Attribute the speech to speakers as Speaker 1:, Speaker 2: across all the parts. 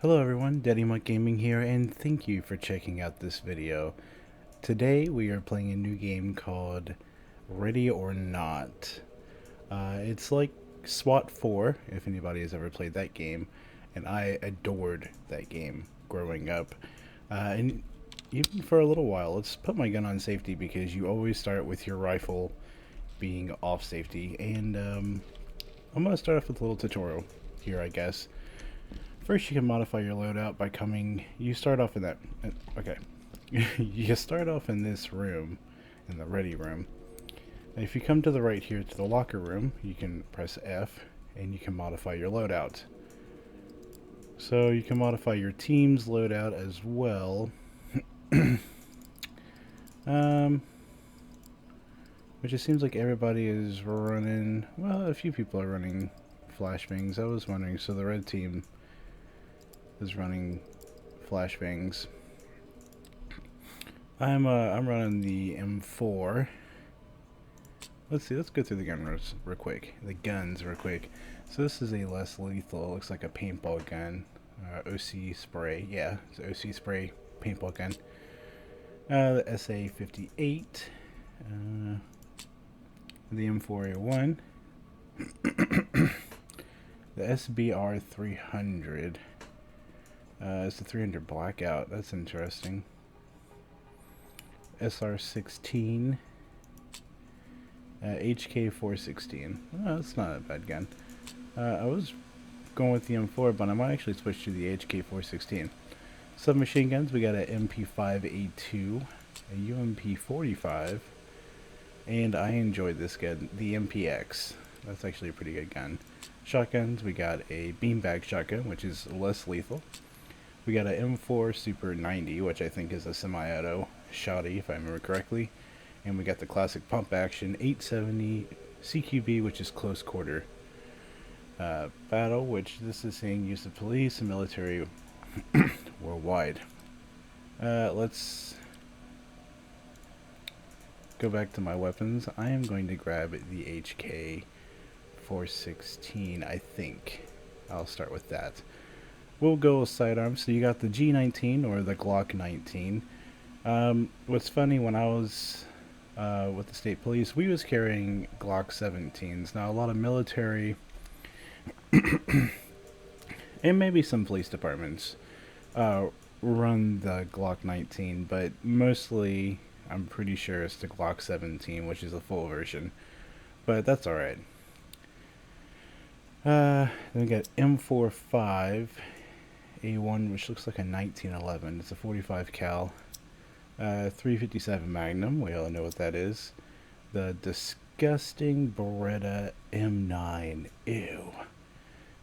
Speaker 1: Hello everyone, Daddy Mutt Gaming here, and thank you for checking out this video. Today we are playing a new game called Ready or Not. It's like Swat 4, if anybody has ever played that game, and I adored that game growing up. And even for a little while, let's put my gun on safety because you always start with your rifle being off safety, and I'm going to start off with a little tutorial here, I guess. First, you can modify your loadout by you start off in that, okay. You start off in this room, in the ready room. And if you come to the right here to the locker room, you can press F and you can modify your loadout. So you can modify your team's loadout as well. Which it seems like everybody is running, well, a few people are running flashbangs. I was wondering, so the red team is running flashbangs. I'm running the M4. Let's see, let's go through the guns real quick. So this is a less lethal, looks like a paintball gun. OC spray, yeah, it's an OC spray paintball gun. The SA-58. The M4A1. The SBR 300. It's the 300 blackout. That's interesting. SR16. HK 416. Oh, that's not a bad gun. I was going with the M4, but I might actually switch to the HK 416. Submachine guns, we got a MP5A2, a UMP 45, and I enjoyed this gun, the MPX. That's actually a pretty good gun. Shotguns, we got a beanbag shotgun, which is less lethal. We got an M4 Super 90, which I think is a semi-auto shotty, if I remember correctly. And we got the classic pump action 870 CQB, which is close quarter battle, which this is saying use of police and military worldwide. Let's go back to my weapons. I am going to grab the HK 416, I think. I'll start with that. We'll go with sidearms. So you got the G19 or the Glock 19. What's funny, when I was with the state police, we was carrying Glock 17s. Now a lot of military and maybe some police departments run the Glock 19, but mostly I'm pretty sure it's the Glock 17, which is a full version, but that's alright. Then we got M45 A1, which looks like a 1911. It's a 45 cal. 357 Magnum, we all know what that is. The disgusting Beretta M9. Ew.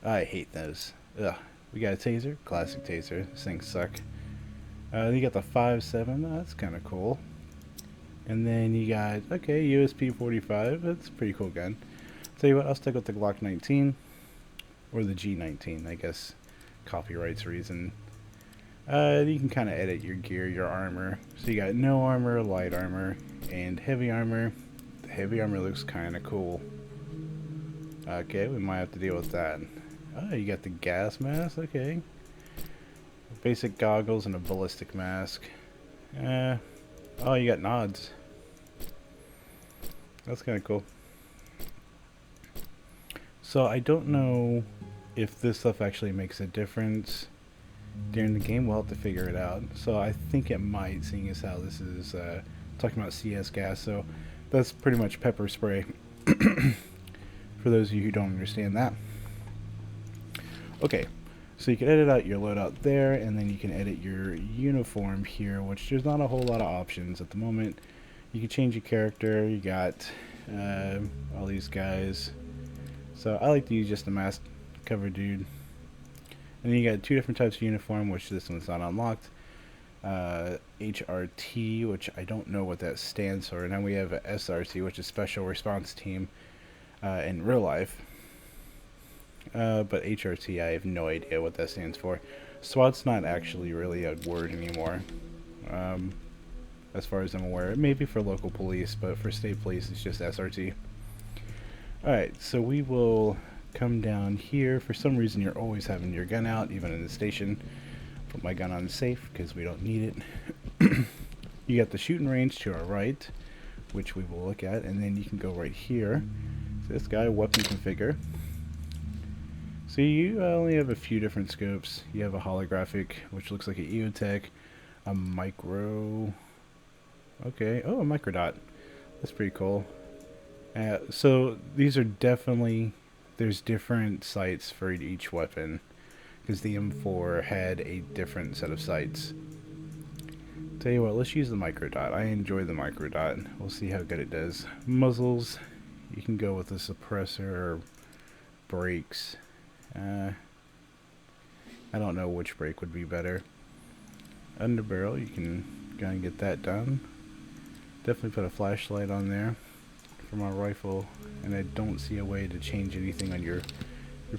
Speaker 1: I hate those. Ugh. We got a taser, classic taser. These things suck. Then you got the 5.7, that's kind of cool. And then you got, okay, USP 45, that's a pretty cool gun. Tell you what, I'll stick with the Glock 19. Or the G19, I guess. Copyrights reason. You can kind of edit your gear, your armor. So you got no armor, light armor, and heavy armor. The heavy armor looks kind of cool. Okay, we might have to deal with that. Oh, you got the gas mask, okay. Basic goggles and a ballistic mask. Oh, you got nods. That's kind of cool. So I don't know if this stuff actually makes a difference during the game. We'll have to figure it out. So I think it might, seeing as how this is talking about CS gas. So that's pretty much pepper spray for those of you who don't understand that. Okay, so you can edit out your loadout there, and then you can edit your uniform here, which there's not a whole lot of options at the moment. You can change your character. You got all these guys. So I like to use just the mask cover dude. And then you got two different types of uniform, which this one's not unlocked. HRT, which I don't know what that stands for. And then we have a SRT, which is Special Response Team in real life. But HRT, I have no idea what that stands for. SWAT's not actually really a word anymore. As far as I'm aware. Maybe for local police, but for state police, it's just SRT. Alright, so we will come down here. For some reason, you're always having your gun out, even in the station. Put my gun on safe because we don't need it. You got the shooting range to our right, which we will look at, and then you can go right here. So this guy, weapon configure. So you only have a few different scopes. You have a holographic, which looks like an EOTech, a micro. Okay, oh, a microdot. That's pretty cool. So these are definitely, there's different sights for each weapon, because the M4 had a different set of sights. Tell you what, let's use the microdot. I enjoy the microdot. We'll see how good it does. Muzzles, you can go with a suppressor or brakes. I don't know which brake would be better. Underbarrel, you can kind of get that done. Definitely put a flashlight on there for my rifle, and I don't see a way to change anything on your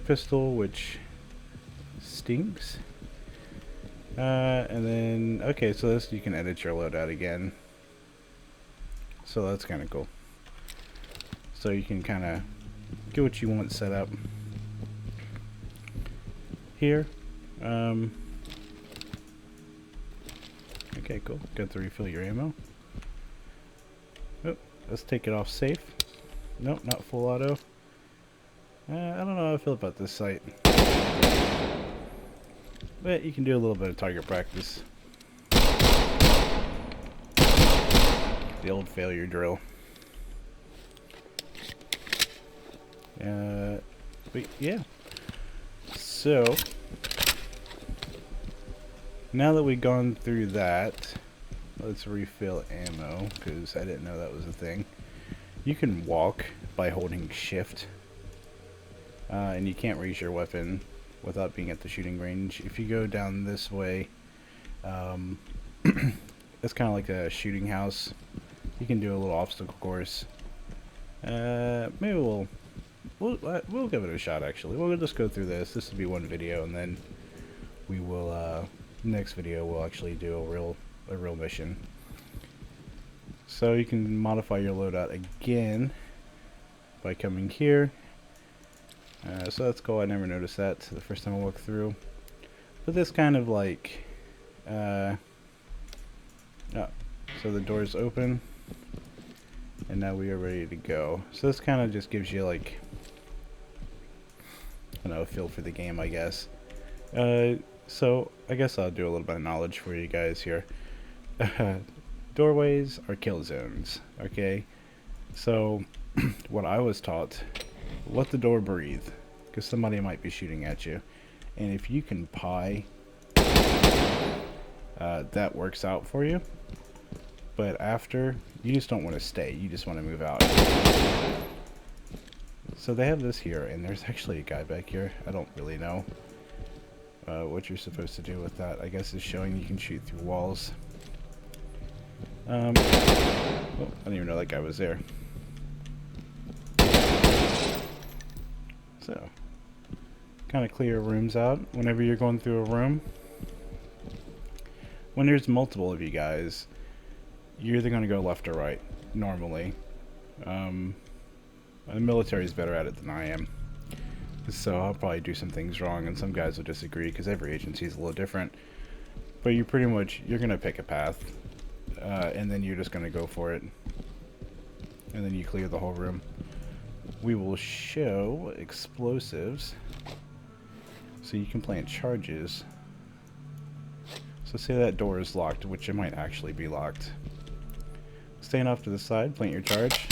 Speaker 1: pistol, which stinks. And then, okay, so this, you can edit your loadout again. So that's kind of cool. So you can kind of get what you want set up here. Okay, cool. Got to refill your ammo. Oh, let's take it off safe. Nope, not full auto. I don't know how I feel about this sight. But you can do a little bit of target practice. The old failure drill. But yeah. So, now that we've gone through that, let's refill ammo, because I didn't know that was a thing. You can walk by holding shift, and you can't raise your weapon without being at the shooting range. If you go down this way, it's kind of like a shooting house. You can do a little obstacle course. Maybe we'll give it a shot. Actually, we'll just go through this. This will be one video, and then we will next video we'll actually do a real mission. So you can modify your loadout again by coming here. So that's cool. I never noticed that the first time I walked through. But this kind of like, oh, so the door's open, and now we are ready to go. So this kind of just gives you like, I don't know, a feel for the game, I guess. So I guess I'll do a little bit of knowledge for you guys here. Doorways are kill zones, okay? So what I was taught, let the door breathe, because somebody might be shooting at you. And if you can pie, that works out for you. But after, you just don't want to stay, you just want to move out. So they have this here, and there's actually a guy back here. I don't really know what you're supposed to do with that. I guess it's showing you can shoot through walls. Oh, I didn't even know that guy was there. So, kind of clear rooms out whenever you're going through a room. When there's multiple of you guys, you're either going to go left or right, normally. The military is better at it than I am. So I'll probably do some things wrong, and some guys will disagree, because every agency is a little different. But you're going to pick a path, and then you're just going to go for it. And then you clear the whole room. We will show explosives, so you can plant charges. So say that door is locked, which it might actually be locked. Stand off to the side, plant your charge.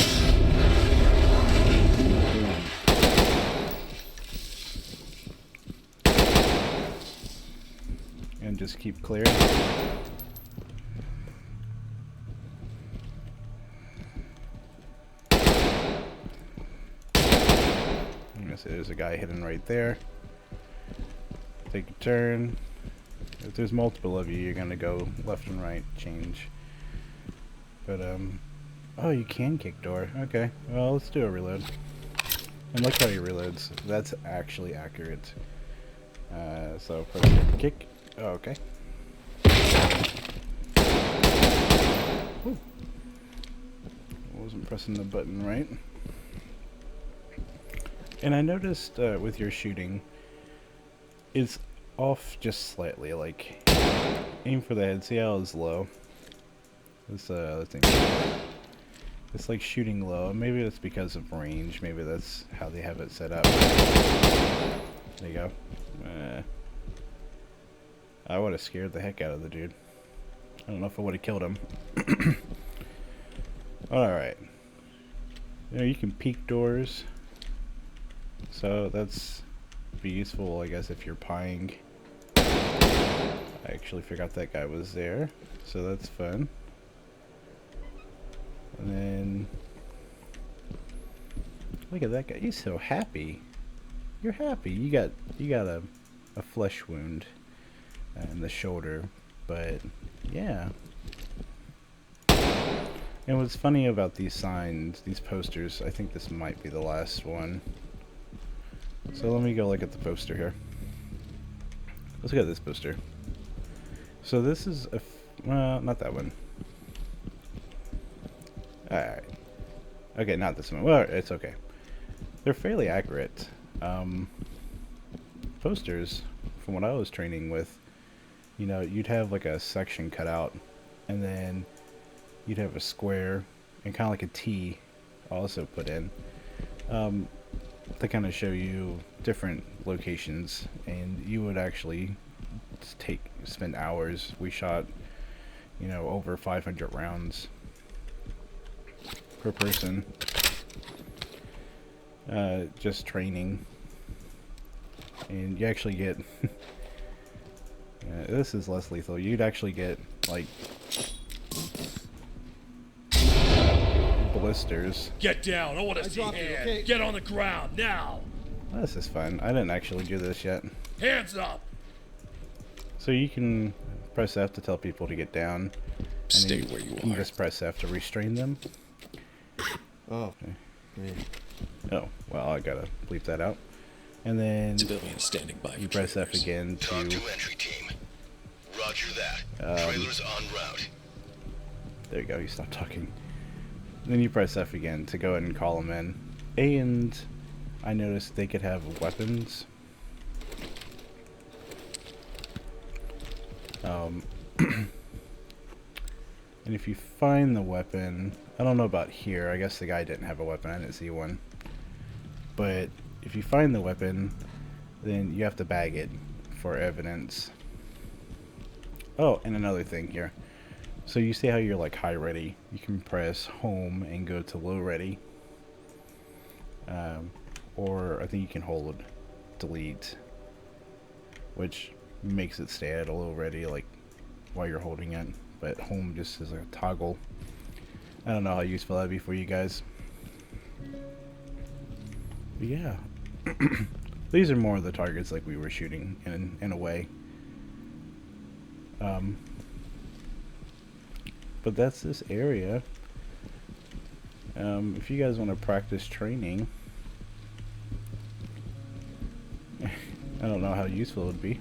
Speaker 1: And just keep clear. I'm gonna say there's a guy hidden right there. Take a turn. If there's multiple of you, you're gonna go left and right, change. But oh, you can kick door. Okay, well, let's do a reload. And look how he reloads. That's actually accurate. So press kick. Oh, okay. Ooh. Wasn't pressing the button right. And I noticed with your shooting, it's off just slightly. Like, aim for the head. See how it's low? Let's aim. It's like shooting low. Maybe that's because of range. Maybe that's how they have it set up. There you go. I would have scared the heck out of the dude. I don't know if I would have killed him. Alright. You know, you can peek doors. So that's be useful, I guess, if you're pieing. I actually forgot that guy was there. So that's fun. And then look at that guy. He's so happy. You're happy. You got a flesh wound in the shoulder, but yeah. And what's funny about these signs, these posters, I think this might be the last one. So let me go look at the poster here. Let's look at this poster. So this is a, well, not that one. Alright. Okay, not this one. Well, it's okay. They're fairly accurate. Posters, from what I was training with, you know, you'd have like a section cut out, and then you'd have a square, and kind of like a T also put in, to kind of show you different locations, and you would actually spend hours. We shot, you know, over 500 rounds per person, just training. And you actually get this is less lethal. You'd actually get like blisters.
Speaker 2: Get down! I want to see hands. Okay. Get on the ground now.
Speaker 1: This is fun. I didn't actually do this yet.
Speaker 2: Hands up.
Speaker 1: So you can press F to tell people to get down. And
Speaker 2: stay where you are.
Speaker 1: You just press F to restrain them.
Speaker 3: Oh. Okay.
Speaker 1: Oh, well, I gotta bleep that out. And then
Speaker 2: civilians standing by.
Speaker 1: You press F again to
Speaker 4: talk to entry team. Roger that. Trailers en route.
Speaker 1: There you go. You stop talking. Then you press F again to go ahead and call them in. And I noticed they could have weapons. And if you find the weapon, I don't know about here. I guess the guy didn't have a weapon. I didn't see one. But if you find the weapon, then you have to bag it for evidence. Oh, and another thing here. So you see how you're like high ready? You can press home and go to low ready. Or I think you can hold delete, which makes it stay at a low ready like while you're holding it. But home just is a toggle. I don't know how useful that'd be for you guys. But yeah. These are more of the targets like we were shooting in a way. But that's this area. If you guys want to practice training, I don't know how useful it would be,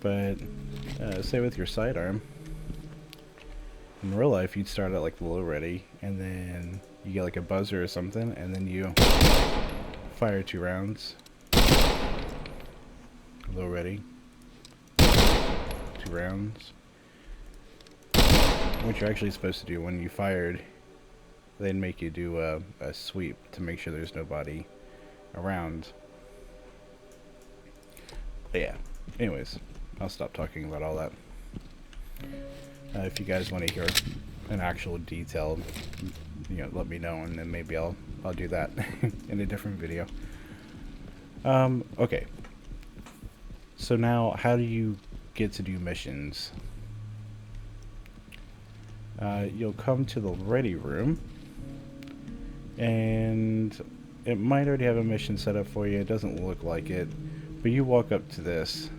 Speaker 1: but say with your sidearm, in real life you'd start at like the low ready, and then you get like a buzzer or something, and then you fire 2 rounds. Low ready. 2 rounds. What you're actually supposed to do when you fired, they'd make you do a sweep to make sure there's nobody around. But yeah, anyways, I'll stop talking about all that. If you guys want to hear an actual detailed, you know, let me know, and then maybe I'll do that in a different video. Okay. So now, how do you get to do missions? You'll come to the ready room, and it might already have a mission set up for you. It doesn't look like it, but you walk up to this,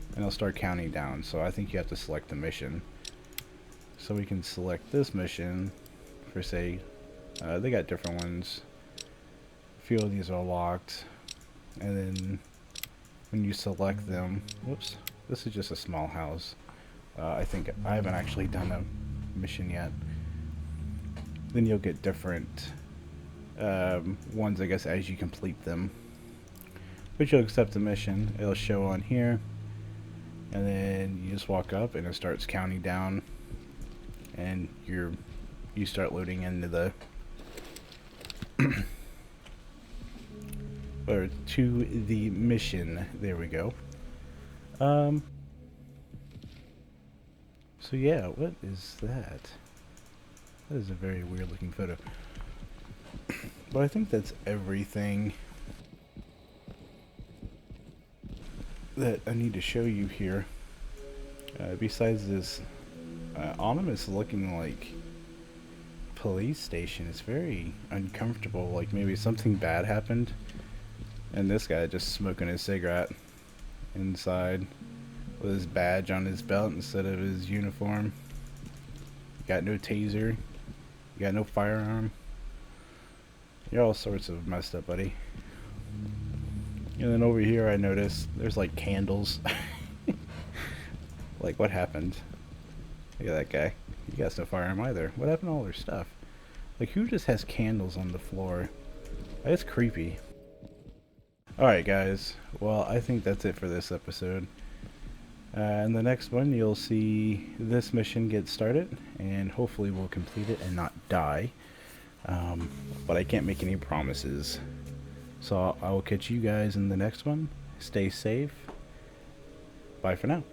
Speaker 1: and it'll start counting down. So I think you have to select the mission. So we can select this mission for, say, they got different ones. A few of these are locked, and then when you select them, whoops, this is just a small house. I think I haven't actually done a mission yet. Then you'll get different ones, I guess, as you complete them. But you'll accept the mission. It'll show on here. And then you just walk up and it starts counting down. And you start loading into the or to the mission. There we go. So yeah, what is that? That is a very weird looking photo. But I think that's everything that I need to show you here. Besides this ominous looking like police station, it's very uncomfortable. Like maybe something bad happened and this guy just smoking his cigarette inside with his badge on his belt instead of his uniform. Got no taser, you got no firearm. You're all sorts of messed up, buddy. And then over here I noticed there's like candles. Like what happened? Look at that guy. He got no firearm either. What happened to all their stuff? Like who just has candles on the floor? That's creepy. Alright guys, well I think that's it for this episode. In the next one you'll see this mission get started and hopefully we'll complete it and not die. But I can't make any promises. So I will catch you guys in the next one. Stay safe. Bye for now.